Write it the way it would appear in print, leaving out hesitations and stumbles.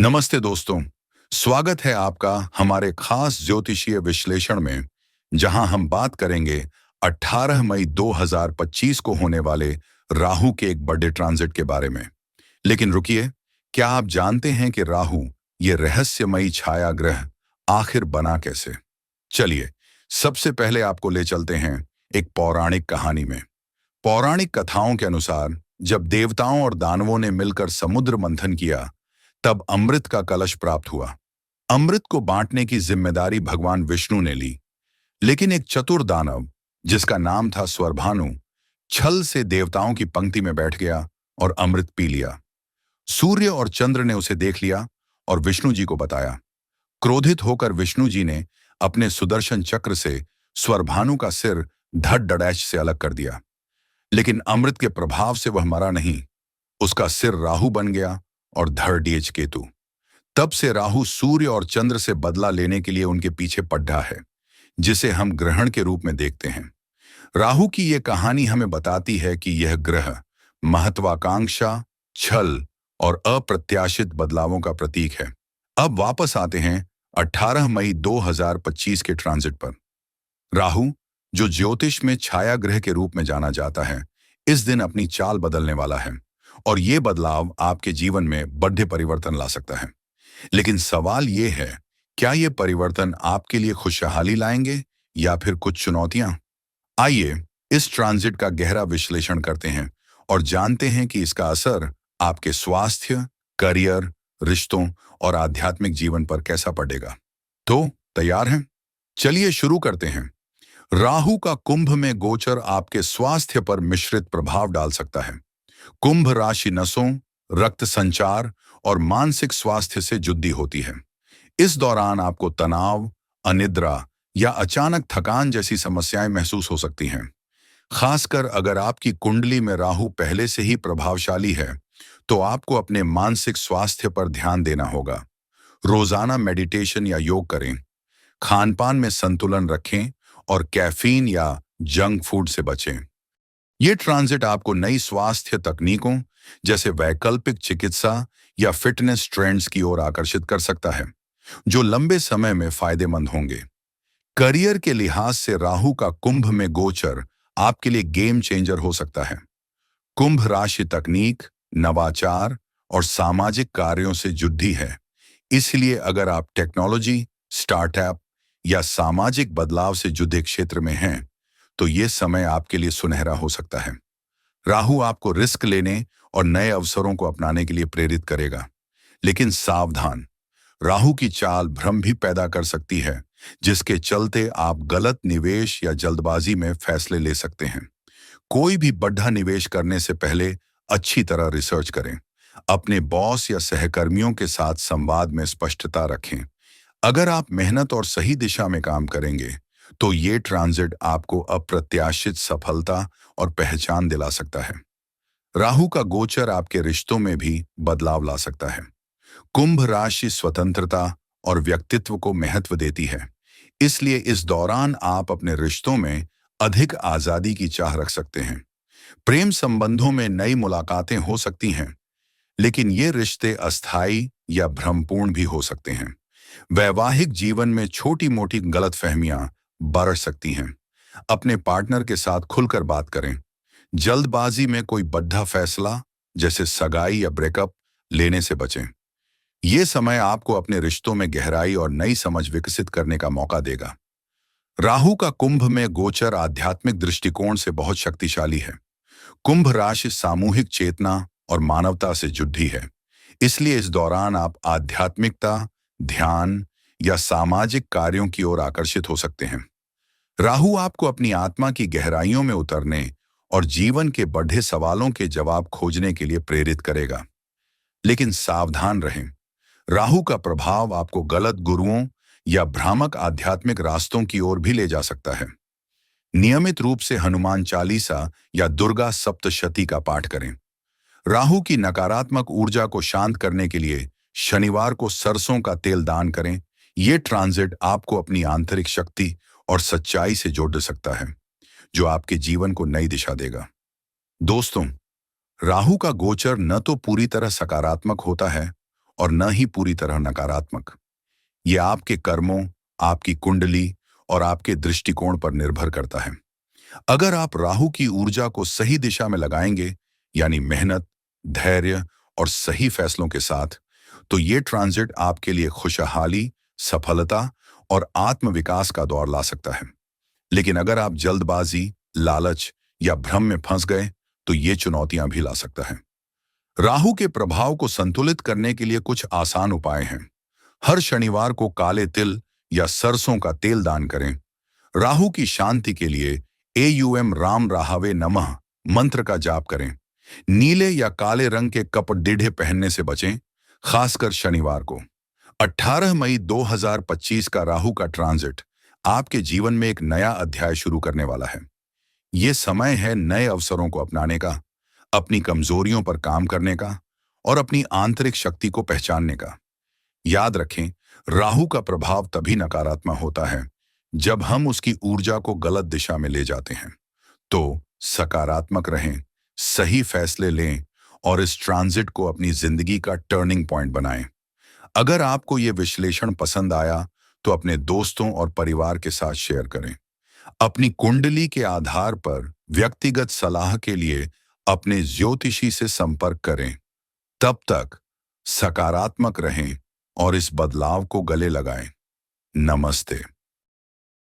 नमस्ते दोस्तों। स्वागत है आपका हमारे खास ज्योतिषीय विश्लेषण में, जहां हम बात करेंगे 18 मई 2025 को होने वाले राहु के एक बड़े ट्रांजिट के बारे में। लेकिन रुकिए, क्या आप जानते हैं कि राहु, ये रहस्यमयी छाया ग्रह, आखिर बना कैसे? चलिए, सबसे पहले आपको ले चलते हैं एक पौराणिक कहानी में। पौराणिक कथाओं के अनुसार, जब देवताओं और दानवों ने मिलकर समुद्र मंथन किया, तब अमृत का कलश प्राप्त हुआ। अमृत को बांटने की जिम्मेदारी भगवान विष्णु ने ली, लेकिन एक चतुर दानव, जिसका नाम था स्वरभानु, छल से देवताओं की पंक्ति में बैठ गया और अमृत पी लिया। सूर्य और चंद्र ने उसे देख लिया और विष्णु जी को बताया। क्रोधित होकर विष्णु जी ने अपने सुदर्शन चक्र से स्वरभानु का सिर धड़ धड़ैच से अलग कर दिया। लेकिन अमृत के प्रभाव से वह मरा नहीं, उसका सिर राहु बन गया और धड़ डीएच केतु। तब से राहु सूर्य और चंद्र से बदला लेने के लिए उनके पीछे पड्डा है, जिसे हम ग्रहण के रूप में देखते हैं। राहु की यह कहानी हमें बताती है कि यह ग्रह महत्वाकांक्षा, छल और अप्रत्याशित बदलावों का प्रतीक है। अब वापस आते हैं 18 मई 2025 के ट्रांजिट पर। राहु, जो ज्योतिष में छाया ग्रह के रूप में जाना जाता है, इस दिन अपनी चाल बदलने वाला है और ये बदलाव आपके जीवन में बड़े परिवर्तन ला सकता है। लेकिन सवाल ये है, क्या ये परिवर्तन आपके लिए खुशहाली लाएंगे या फिर कुछ चुनौतियां? आइए इस ट्रांजिट का गहरा विश्लेषण करते हैं और जानते हैं कि इसका असर आपके स्वास्थ्य, करियर, रिश्तों और आध्यात्मिक जीवन पर कैसा पड़ेगा। तो तैयार हैं? चलिए शुरू करते हैं। राहु का कुंभ में गोचर आपके स्वास्थ्य पर मिश्रित प्रभाव डाल सकता है। कुंभ राशि नसों, रक्त संचार और मानसिक स्वास्थ्य से जुड़ी होती है। इस दौरान आपको तनाव, अनिद्रा या अचानक थकान जैसी समस्याएं महसूस हो सकती हैं। खासकर अगर आपकी कुंडली में राहु पहले से ही प्रभावशाली है, तो आपको अपने मानसिक स्वास्थ्य पर ध्यान देना होगा। रोजाना मेडिटेशन या योग करें, खानपान में संतुलन रखें और कैफीन या जंक फूड से बचें। ये ट्रांजिट आपको नई स्वास्थ्य तकनीकों जैसे वैकल्पिक चिकित्सा या फिटनेस ट्रेंड्स की ओर आकर्षित कर सकता है, जो लंबे समय में फायदेमंद होंगे। करियर के लिहाज से राहु का कुंभ में गोचर आपके लिए गेम चेंजर हो सकता है। कुंभ राशि तकनीक, नवाचार और सामाजिक कार्यों से जुड़ी है, इसलिए अगर आप टेक्नोलॉजी, स्टार्टअप या सामाजिक बदलाव से जुड़े क्षेत्र में हैं, तो ये समय आपके लिए सुनहरा हो सकता है। राहु आपको रिस्क लेने और नए अवसरों को अपनाने के लिए प्रेरित करेगा। लेकिन सावधान, राहु की चाल भ्रम भी पैदा कर सकती है, जिसके चलते आप गलत निवेश या जल्दबाजी में फैसले ले सकते हैं। कोई भी बड़ा निवेश करने से पहले अच्छी तरह रिसर्च करें। अपने बॉस या सहकर्मियों के साथ संवाद में स्पष्टता रखें। अगर आप मेहनत और सही दिशा में काम करेंगे, तो ये ट्रांजिट आपको अप्रत्याशित सफलता और पहचान दिला सकता है। राहु का गोचर आपके रिश्तों में भी बदलाव ला सकता है। कुंभ राशि स्वतंत्रता और व्यक्तित्व को महत्व देती है, इसलिए इस दौरान आप अपने रिश्तों में अधिक आजादी की चाह रख सकते हैं। प्रेम संबंधों में नई मुलाकातें हो सकती हैं, लेकिन ये रिश्ते अस्थायी या भ्रमपूर्ण भी हो सकते हैं। वैवाहिक जीवन में छोटी मोटी गलतफहमियां बरस सकती हैं। अपने पार्टनर के साथ खुलकर बात करें। जल्दबाजी में कोई बड़ा फैसला जैसे सगाई या ब्रेकअप लेने से बचें। ये समय आपको अपने रिश्तों में गहराई और नई समझ विकसित करने का मौका देगा। राहु का कुंभ में गोचर आध्यात्मिक दृष्टिकोण से बहुत शक्तिशाली है। कुंभ राशि सामूहिक चेतना और मानवता से जुड़ी है, इसलिए इस दौरान आप आध्यात्मिकता, ध्यान या सामाजिक कार्यों की ओर आकर्षित हो सकते हैं। राहु आपको अपनी आत्मा की गहराइयों में उतरने और जीवन के बड़े सवालों के जवाब खोजने के लिए प्रेरित करेगा। लेकिन सावधान रहें, राहु का प्रभाव आपको गलत गुरुओं या भ्रामक आध्यात्मिक रास्तों की ओर भी ले जा सकता है। नियमित रूप से हनुमान चालीसा या दुर्गा सप्तशती का पाठ करें। राहु की नकारात्मक ऊर्जा को शांत करने के लिए शनिवार को सरसों का तेल दान करें। ये ट्रांजिट आपको अपनी आंतरिक शक्ति और सच्चाई से जोड़ सकता है, जो आपके जीवन को नई दिशा देगा। दोस्तों, राहु का गोचर न तो पूरी तरह सकारात्मक होता है और न ही पूरी तरह नकारात्मक। ये आपके कर्मों, आपकी कुंडली और आपके दृष्टिकोण पर निर्भर करता है। अगर आप राहु की ऊर्जा को सही दिशा में लगाएंगे, यानी मेहनत, धैर्य और सही फैसलों के साथ, तो ये ट्रांजिट आपके लिए खुशहाली, सफलता और आत्मविकास का दौर ला सकता है। लेकिन अगर आप जल्दबाजी, लालच या भ्रम में फंस गए, तो ये चुनौतियां भी ला सकता है। राहु के प्रभाव को संतुलित करने के लिए कुछ आसान उपाय हैं। हर शनिवार को काले तिल या सरसों का तेल दान करें। राहु की शांति के लिए AUM राम राहावे नमः मंत्र का जाप करें। नीले या काले रंग के कपड़े पहनने से बचें, खासकर शनिवार को। 18 मई 2025 का राहु का ट्रांजिट आपके जीवन में एक नया अध्याय शुरू करने वाला है। ये समय है नए अवसरों को अपनाने का, अपनी कमजोरियों पर काम करने का और अपनी आंतरिक शक्ति को पहचानने का। याद रखें, राहु का प्रभाव तभी नकारात्मक होता है जब हम उसकी ऊर्जा को गलत दिशा में ले जाते हैं। तो सकारात्मक रहें, सही फैसले लें और इस ट्रांजिट को अपनी जिंदगी का टर्निंग पॉइंट बनाएं। अगर आपको ये विश्लेषण पसंद आया, तो अपने दोस्तों और परिवार के साथ शेयर करें। अपनी कुंडली के आधार पर व्यक्तिगत सलाह के लिए अपने ज्योतिषी से संपर्क करें। तब तक सकारात्मक रहें और इस बदलाव को गले लगाएं। नमस्ते।